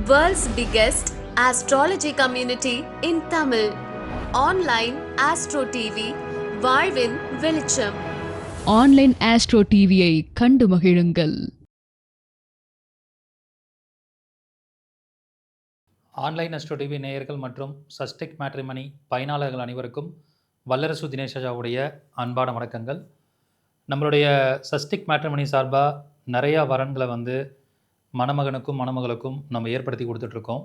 World's biggest astrology community in Tamil. Online Astro TV, வாழ்வின் வெளிச்சம். Online astro டிவியை கண்டு மகிழுங்கள். ஆன்லைன் அஸ்ட்ரோ டிவி நேயர்கள் மற்றும் சஸ்டெக் மேட்ரிமனி பயனாளர்கள் அனைவருக்கும் வல்லரசு தினேஷாவுடைய அன்பான வணக்கங்கள். நம்மளுடைய சஸ்டெக் மேட்ரிமனி சார்பாக நிறையா வரன்களை மணமகனுக்கும் மணமகளுக்கும் நம்ம ஏற்படுத்தி கொடுத்துட்ருக்கோம்.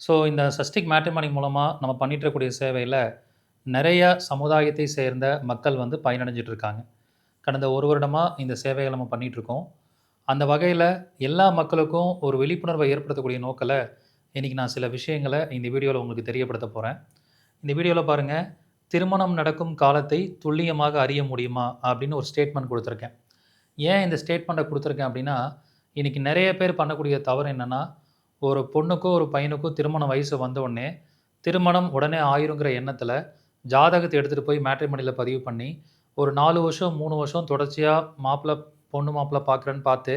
ஸோ இந்த சஸ்டெக் மேட்ரிமனி மூலமாக நம்ம பண்ணிட்டுருக்கக்கூடிய சேவையில் நிறைய சமுதாயத்தை சேர்ந்த மக்கள் பயனடைஞ்சிட்ருக்காங்க. கடந்த ஒரு வருடமாக இந்த சேவைகளை நம்ம பண்ணிகிட்ருக்கோம். அந்த வகையில் எல்லா மக்களுக்கும் ஒரு விழிப்புணர்வை ஏற்படுத்தக்கூடிய நோக்கில் இன்றைக்கி நான் சில விஷயங்களை இந்த வீடியோவில் உங்களுக்கு தெரியப்படுத்த போகிறேன். இந்த வீடியோவில் பாருங்கள், திருமணம் நடக்கும் காலத்தை துல்லியமாக அறிய முடியுமா அப்படின்னு ஒரு ஸ்டேட்மெண்ட் கொடுத்துருக்கேன். ஏன் இந்த ஸ்டேட்மெண்ட்டை கொடுத்துருக்கேன் அப்படின்னா, இன்றைக்கி நிறைய பேர் பண்ணக்கூடிய தவறு என்னென்னா, ஒரு பொண்ணுக்கோ ஒரு பையனுக்கோ திருமண வயசு வந்தோடனே திருமணம் உடனே ஆயிருங்கிற எண்ணத்தில் ஜாதகத்தை எடுத்துகிட்டு போய் மேட்ரிமனியில் பதிவு பண்ணி ஒரு 4 வருஷம் 3 வருஷம் தொடர்ச்சியாக பொண்ணு மாப்பிள்ளை பார்க்குறேன்னு பார்த்து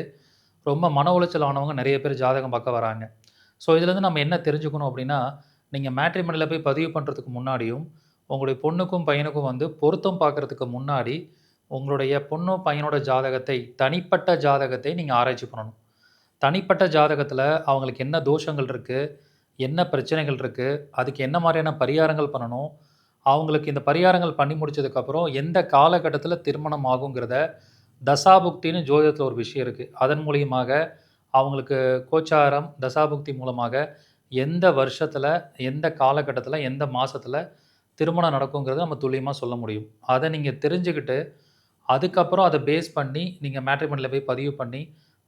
ரொம்ப மன உளைச்சல் ஆனவங்க நிறைய பேர் ஜாதகம் பார்க்க வராங்க. ஸோ இதுலேருந்து நம்ம என்ன தெரிஞ்சுக்கணும் அப்படின்னா, நீங்கள் மேட்ரிமனியில் போய் பதிவு பண்ணுறதுக்கு முன்னாடியும் உங்களுடைய பொண்ணுக்கும் பையனுக்கும் பொருத்தம் பார்க்குறதுக்கு முன்னாடி உங்களுடைய பொண்ணு பையனோட ஜாதகத்தை, தனிப்பட்ட ஜாதகத்தை நீங்கள் ஆராய்ச்சி பண்ணணும். தனிப்பட்ட ஜாதகத்தில் அவங்களுக்கு என்ன தோஷங்கள் இருக்குது, என்ன பிரச்சனைகள் இருக்குது, அதுக்கு என்ன மாதிரியான பரிகாரங்கள் பண்ணணும், அவங்களுக்கு இந்த பரிகாரங்கள் பண்ணி முடித்ததுக்கப்புறம் எந்த காலகட்டத்தில் திருமணம் ஆகுங்கிறத தசாபுக்தின்னு ஜோதிடத்தில் ஒரு விஷயம் இருக்குது. அதன் மூலியமாக அவங்களுக்கு கோச்சாரம் தசாபுக்தி மூலமாக எந்த வருஷத்தில், எந்த காலகட்டத்தில், எந்த மாதத்தில் திருமணம் நடக்குங்கிறத நம்ம துல்லியமாக சொல்ல முடியும். அதை நீங்கள் தெரிஞ்சுக்கிட்டு அதுக்கப்புறம் அதை பேஸ் பண்ணி நீங்கள் மேட்ரிமனியில் போய் பதிவு பண்ணி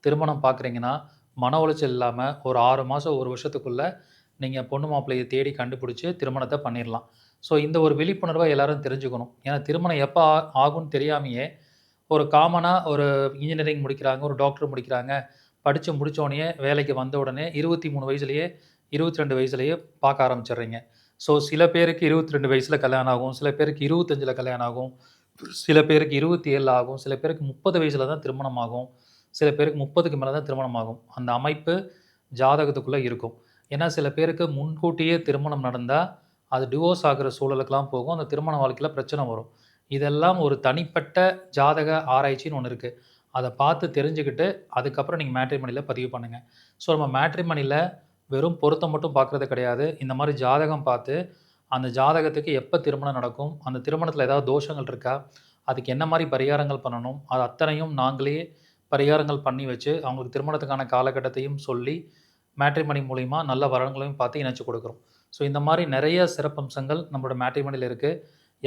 திருமணம் பார்க்குறீங்கன்னா, மன உளைச்சல் இல்லாமல் ஒரு 6 மாதம் 1 வருஷத்துக்குள்ளே நீங்கள் பொண்ணு மாப்பிள்ளையை தேடி கண்டுபிடிச்சி திருமணத்தை பண்ணிடலாம். ஸோ இந்த ஒரு விழிப்புணர்வை எல்லோரும் தெரிஞ்சுக்கணும். ஏன்னா திருமணம் எப்போ ஆகும்னு தெரியாமையே ஒரு காமனாக ஒரு இன்ஜினியரிங் முடிக்கிறாங்க, ஒரு டாக்டர் முடிக்கிறாங்க, படித்து முடித்தோடனே வேலைக்கு வந்த உடனே 23 வயசுலேயே 22 வயசுலேயே பார்க்க ஆரம்பிச்சிடுறீங்க. ஸோ சில பேருக்கு 22 வயசில் கல்யாணம் ஆகும், சில பேருக்கு 25ல் கல்யாணம் ஆகும், சில பேருக்கு 27 ஆகும், சில பேருக்கு 30 வயசில் தான் திருமணம் ஆகும், சில பேருக்கு 30க்கு மேலே தான் திருமணம் ஆகும். அந்த அமைப்பு ஜாதகத்துக்குள்ளே இருக்கும். ஏன்னா சில பேருக்கு முன்கூட்டியே திருமணம் நடந்தால் அது டிவோர்ஸ் ஆகிற சூழலுக்கெல்லாம் போகும். அந்த திருமண வாழ்க்கையில் பிரச்சனை வரும். இதெல்லாம் ஒரு தனிப்பட்ட ஜாதக ஆராய்ச்சின்னு ஒன்று இருக்குது. அதை பார்த்து தெரிஞ்சுக்கிட்டு அதுக்கப்புறம் நீங்கள் மேட்ரிமனியில் பதிவு பண்ணுங்கள். ஸோ நம்ம மேட்ரிமனியில் வெறும் பொருத்தம் மட்டும் பார்க்குறது கிடையாது. இந்த மாதிரி ஜாதகம் பார்த்து அந்த ஜாதகத்துக்கு எப்போ திருமணம் நடக்கும், அந்த திருமணத்தில் ஏதாவது தோஷங்கள் இருக்கா, அதுக்கு என்ன மாதிரி பரிகாரங்கள் பண்ணணும், அது அத்தனையும் நாங்களே பரிகாரங்கள் பண்ணி வச்சு அவங்களுக்கு திருமணத்துக்கான காலகட்டத்தையும் சொல்லி மேட்ரிமனி மூலிமா நல்ல வரன்களையும் பார்த்து இணைச்சி கொடுக்குறோம். ஸோ இந்த மாதிரி நிறைய சிறப்பம்சங்கள் நம்மளோட மேட்ரிமனியில் இருக்குது.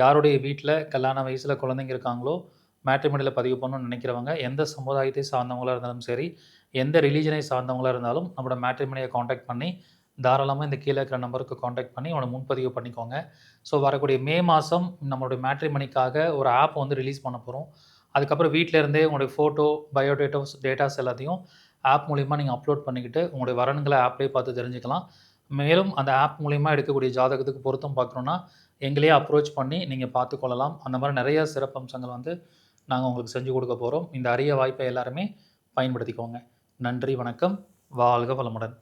யாருடைய வீட்டில் கல்யாண வயசில் குழந்தைங்க இருக்காங்களோ மேட்ரிமனியில் பதிவு பண்ணணும்னு நினைக்கிறவங்க, எந்த சமுதாயத்தை சார்ந்தவங்களாக இருந்தாலும் சரி, எந்த ரிலீஜனை சார்ந்தவங்களாக இருந்தாலும் நம்மளோட மேட்ரிமனியை காண்டாக்ட் பண்ணி தாராளமாக இந்த கீழே இருக்கிற நம்பருக்கு காண்டாக்ட் பண்ணி அவனை முன்பதிவு பண்ணிக்கோங்க. ஸோ வரக்கூடிய மே மாதம் நம்மளுடைய மேட்ரிமனிக்காக ஒரு ஆப் ரிலீஸ் பண்ண போகிறோம். அதுக்கப்புறம் வீட்டில் இருந்தே உங்களுடைய ஃபோட்டோ, டேட்டாஸ் எல்லாத்தையும் ஆப் மூலிமா நீங்கள் அப்லோட் பண்ணிக்கிட்டு உங்களுடைய வரன்களை ஆப்லேயே பார்த்து தெரிஞ்சுக்கலாம். மேலும் அந்த ஆப் மூலிமா எடுக்கக்கூடிய ஜாதகத்துக்கு பொருத்தம் பார்க்கணுன்னா எங்களையே அப்ரோச் பண்ணி நீங்கள் பார்த்துக்கொள்ளலாம். அந்த மாதிரி நிறைய சிறப்பம்சங்கள் நாங்கள் உங்களுக்கு செஞ்சு கொடுக்க போகிறோம். இந்த அரிய வாய்ப்பை எல்லாருமே பயன்படுத்திக்கோங்க. நன்றி, வணக்கம், வாழ்க வளமுடன்.